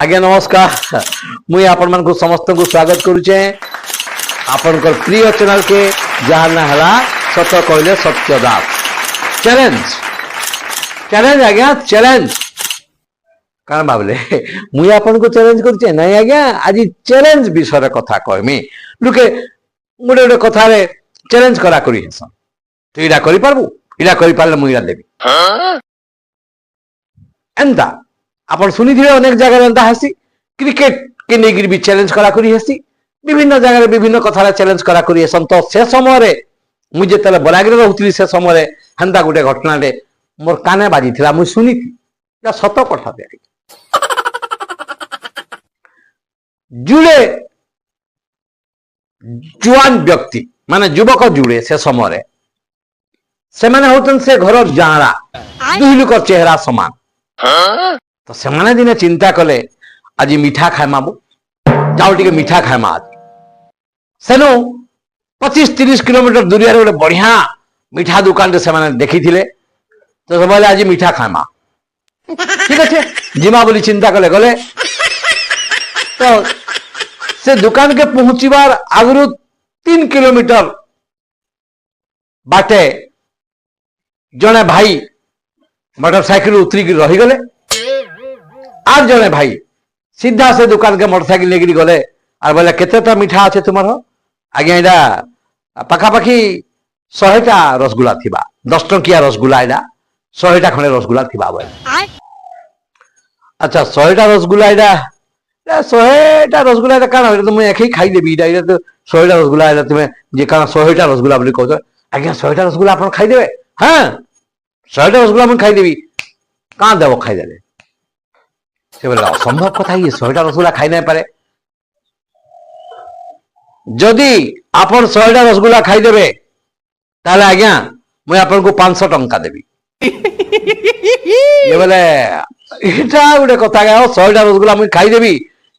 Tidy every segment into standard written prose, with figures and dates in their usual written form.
आज्ञा नमस्कार मुई आपण मान को समस्त को स्वागत करुचे आपण प्रिय चैनल के जहाँ ना हला सत कहले सत्यदास चैलेंज चैलेंज आज्ञा चैलेंज कौन भावले मुई आपण को चैलेंज करुचे नहीं आज्ञा आज चैलेंज विषय कथा कहमी लुके गोटे गोटे कथा चैलेंज करा करी हेसन तू इरा करि पारबू इरा करि पारले मुई इरा देबी एंता आपण सुनी थिले अनेक जगह एंता हसी क्रिकेट के नेगिर भी चैलेंज करा करी हसी विभिन्न जगह विभिन्न कथा चैलेंज करा करी हेसन तो से समय रे मुझे तले बलागिर रहउतली से समय रे हंदा गोटे घटना रे मोर काने बाजी थिला मुई सुनी थी या सत कथा दे जुड़े जुआन व्यक्ति माने युवक जुड़े से समय रे से माने होतन से घर जाड़ा दुई लोक चेहरा समान तो से माने दिने चिंता कले आज मीठा खाए माबू जाओ टिके मीठा खाए मा आज सेनो 25-30 किलोमीटर दूरिया रे बढ़िया मीठा दुकान रे से माने देखी थिले तो सब आज मीठा खाए मा ठीक अच्छे जिमा बोली चिंता कले गले तो से दुकान के पहुंचीबार आगुरु 3 किलोमीटर बाटे जने भाई मोटरसाइकिल उतरी रही गले आज जने भाई सीधा से दुकान के मोटरसाइकिल लेकर गले और बोले केतेटा मीठा अच्छे तुम आज्ञा यहाँ पखापाखि 100टा रसगुल्ला थिबा 10 टंकिया रसगुल्ला यहाँ 100टा खंडे रसगुल्ला थिबा बोले अच्छा 100टा रसगुल्ला यहाँ 100टा रसगुल्ला कौन तुम एक ही खाई देवी तो 100टा रसगुल्ला तुम्हें जे कौन 100टा रसगुल्ला बोली कह आज्ञा 100टा रसगुल्ला आप खाईदे हाँ 100टा रसगुल्ला मुझे खाईदेवी कहाँ देव खाईदे से बोले असंभव कथा ये 100टा रसगुल्ला खाई नहीं पारे जदि आपण 100टा रसगुल्ला खाईदेवे ताले आज्ञा मुझे आपन को 500 टंका देवी ये बोले इटा गोटे कथा क्या 100टा रसगुल्ला मुझे खाईदेवी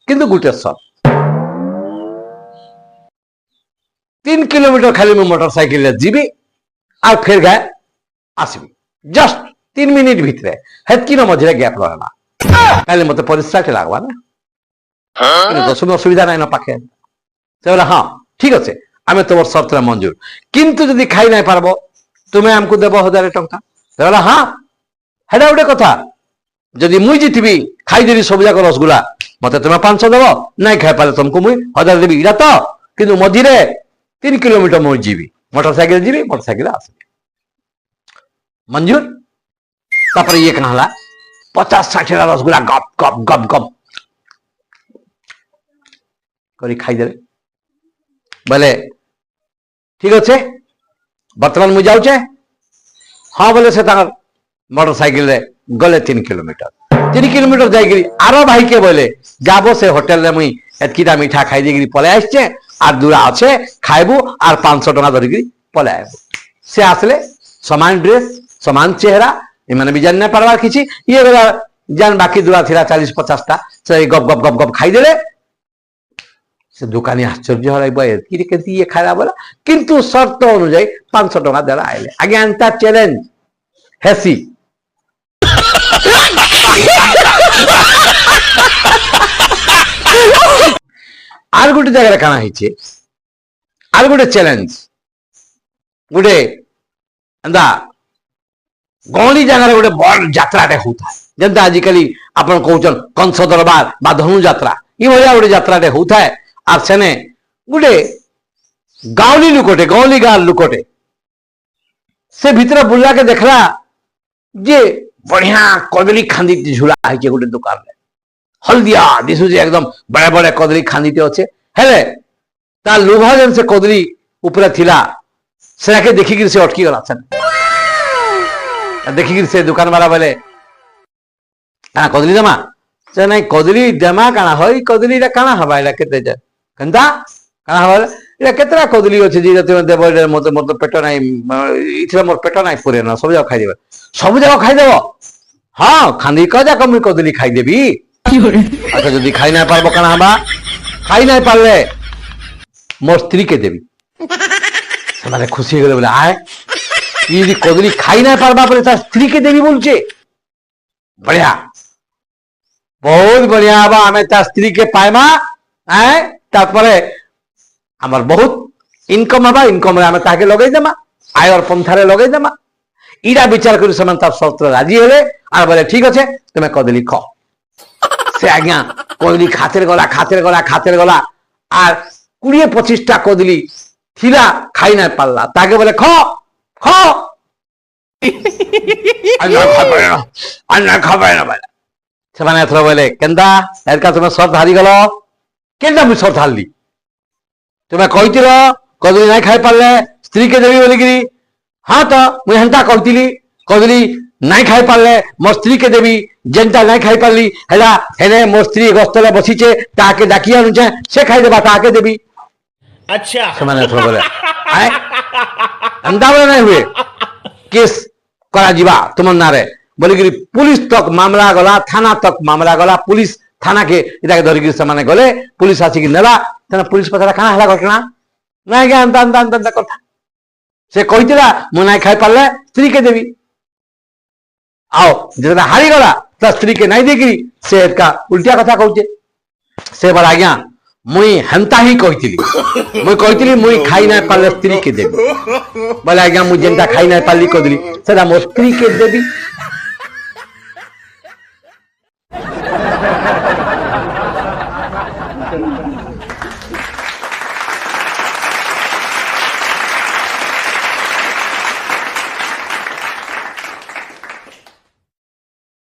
किंतु गोटे शर्त 3 किलोमीटर खाली मुझे मोटरसाइकिल जीवी और फिर गए आसबी जस्ट 3 मिनिट भितर हेतकी मझे गैप रहना कहले मत परिस्रा के लागवा ना तो सुन असुविधा ना पाखे से बोला हाँ ठीक अच्छे आम तुम शर्त मंजूर किंतु जदि खाई ना पारब तुम्हें आमको देव 1000 टंका से बोला हाँ हेडा गोटे कथा जदि मुई जीतबी खाईदेवी सब जाक रसगुल्ला मत तुम्हें 500 देव नहीं खाई पारे तुमको मुई 1000 देवी इरा तो किंतु मझे 3 किलोमीटर मुई जीवी मोटरसाइकिल आसबी मंजूर तापर ये कहला 50-60 रसगुल्ला गप गप गप गप करी खाईदे बोले ठीक अच्छे बर्तमान मुझे जाऊचे हाँ बोले से मोटरसाइकिल गले 3 किलोमीटर जाइए आरो भाई के बोले जाबो से होटेल रे मुई एतकीटा मीठा खाई देगी पले आसचे आर दूरा अच्छे खाइबू आर 500 टका धरिकी पले आइबू से आसले समान ड्रेस समान चेहरा इमाने भी जान पारबार किसी ये जान बाकी दूरा थिला 40-50टा से गप गप गप गप खाई देले से दुकानी आश्चर्य हराइबा एतकी केती ये खाइला बोला किंतु शर्त अनुसार 500 टका देला आइले आगे अंता चैलेंज हेसी आर गोटे जगह काना हिचे आर गोटे चैलेंज गोटे अंदा गौली जगह गोटे बड़ यात्राटे होता है जमता आजिकल आप कंस दरबार बा धनु यात्रा ये गोटे यात्राटे होता है और सेने गोटे गाँवली लुकोटे गाँवली गाँ लुकोटे से भीतर बुला के देखला जे बढ़िया कदली खांदी झुला है गोटे दुकान में हल्दिया दिशुचे एकदम बड़े बड़े कदली खांदीते अच्छे हेले ता लोभ जेन से कदली ऊपर थिला से देखिक से अटकी गला देखिक से दुकान वाला बोले काना कदली देमा से नहीं कदली देमा काना हई कदली रे काना हबा इला केते जे कंदा काना हबा इला केतरा कदली अछि जे तुम देबो मत मत पेट नाही इथरा मोर पेट नाही पुरे ना सब जाओ खाई देबो हां खांदी क जा कम कदली खाई देबी अच्छा जदि खाई ना पारबो काना हबा खाई ना पारले मोर स्त्री के देबी से माने खुशी गेले बोले आए ये कदली खाई ना पारबा पर स्त्री के देवी बोलचे बढ़िया बहुत बढ़िया हवा आम स्त्री के पाइमा आमार बहुत इनकम हवा इनकम आम ताके लगे देमा आयर पंथारे लगे देमा इरा विचार कर शर्त राजी हेले और बोले ठीक अच्छे तुम्हें कदली ख से आज्ञा कदली खातेर गला और 20-25टा कदली थिला खाई ना पारला ताके बोले ख ख से माने एथरा बोले केंदा एरका तुम्हें शर्त हारी गल केंदा मुझे शर्त हारली तुम्हें कहील कदली नहीं खाई पारे स्त्री के देवी बोलिकी हाँ तो मुझे हेन्ता कहती कदली नहीं खाई पारे मो स्त्री के देवी जेनता नहीं खाई पारली हेला हेने मो स्त्री गस्तले बसीचे ताके डाकी आनुचे से खाई देबा ताके देवी अच्छा से माने एथरा बोले एंता बोले नहीं हुए केस करा जीवा तुम नारे बोलिकी पुलिस तक मामला गला थाना तक मामला गला पुलिस थाना के इताके धरिकी से माने गले पुलिस आसिकी नेला तेना पुलिस पचारा काना हला घटना ना आज्ञा अंता अंता अंता कथा से कहीला मु ना खाई पारे स्त्री के देवी आओ जेटा हारी गला ता स्त्री के नहीं देखी से का उल्टा कथा कहूचे से बार आज्ञा मुई हेन्ता ही कही मुई खाई ना पारे स्त्री के देवी बोले आज्ञा मुझे जेनता खाई ना पारली कदली सेटा मो स्त्री के देवी